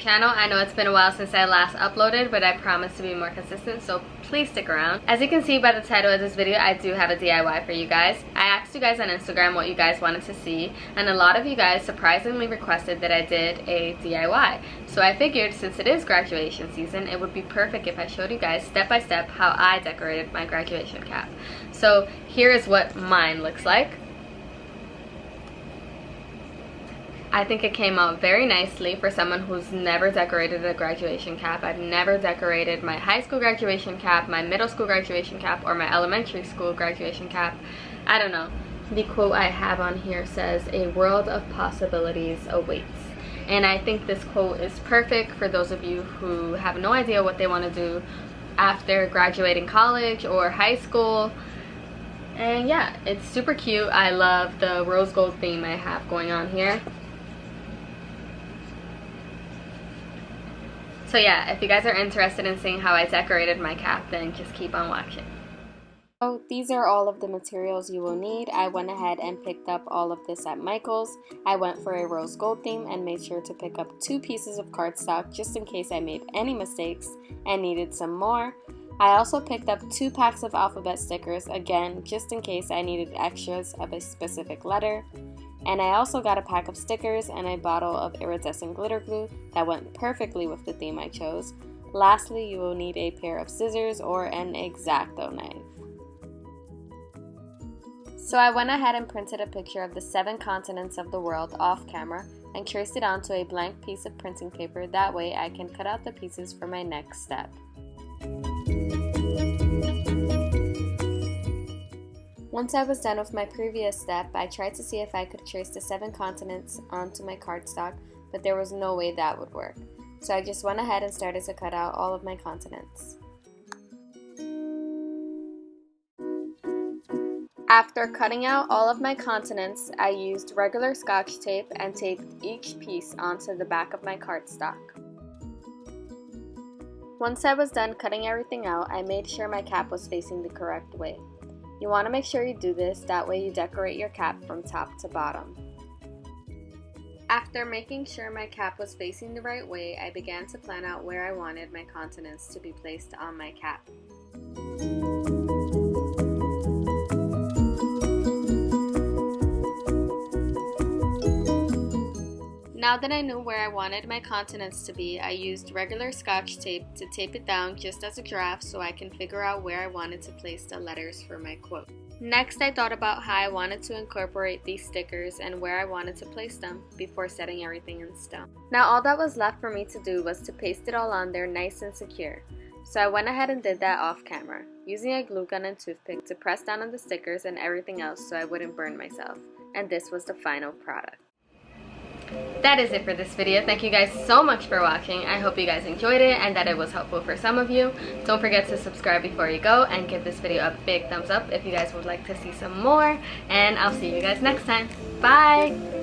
channel. I know it's been a while since I last uploaded, but I promise to be more consistent, so please stick around. As you can see by the title of this video, I do have a DIY for you guys. I asked you guys on Instagram what you guys wanted to see, and a lot of you guys surprisingly requested that I did a DIY. So I figured since it is graduation season, it would be perfect if I showed you guys step by step how I decorated my graduation cap. So here is what mine looks like. I think it came out very nicely for someone who's never decorated a graduation cap. I've never decorated my high school graduation cap, my middle school graduation cap, or my elementary school graduation cap. I don't know. The quote I have on here says, "A world of possibilities awaits." And I think this quote is perfect for those of you who have no idea what they want to do after graduating college or high school. And yeah, it's super cute. I love the rose gold theme I have going on here. So yeah, if you guys are interested in seeing how I decorated my cap, then just keep on watching. So these are all of the materials you will need. I went ahead and picked up all of this at Michael's. I went for a rose gold theme and made sure to pick up 2 pieces of cardstock just in case I made any mistakes and needed some more. I also picked up 2 packs of alphabet stickers, again, just in case I needed extras of a specific letter. And I also got a pack of stickers and a bottle of iridescent glitter glue that went perfectly with the theme I chose. Lastly, you will need a pair of scissors or an X-Acto knife. So I went ahead and printed a picture of the 7 continents of the world off camera and traced it onto a blank piece of printing paper. That way I can cut out the pieces for my next step. Once I was done with my previous step, I tried to see if I could trace the 7 continents onto my cardstock, but there was no way that would work. So I just went ahead and started to cut out all of my continents. After cutting out all of my continents, I used regular Scotch tape and taped each piece onto the back of my cardstock. Once I was done cutting everything out, I made sure my cap was facing the correct way. You want to make sure you do this, that way you decorate your cap from top to bottom. After making sure my cap was facing the right way, I began to plan out where I wanted my continents to be placed on my cap. Now that I knew where I wanted my continents to be, I used regular Scotch tape to tape it down just as a draft so I can figure out where I wanted to place the letters for my quote. Next, I thought about how I wanted to incorporate these stickers and where I wanted to place them before setting everything in stone. Now all that was left for me to do was to paste it all on there nice and secure. So I went ahead and did that off camera, using a glue gun and toothpick to press down on the stickers and everything else so I wouldn't burn myself. And this was the final product. That is it for this video. Thank you guys so much for watching. I hope you guys enjoyed it and that it was helpful for some of you. Don't forget to subscribe before you go and give this video a big thumbs up if you guys would like to see some more. And I'll see you guys next time. Bye!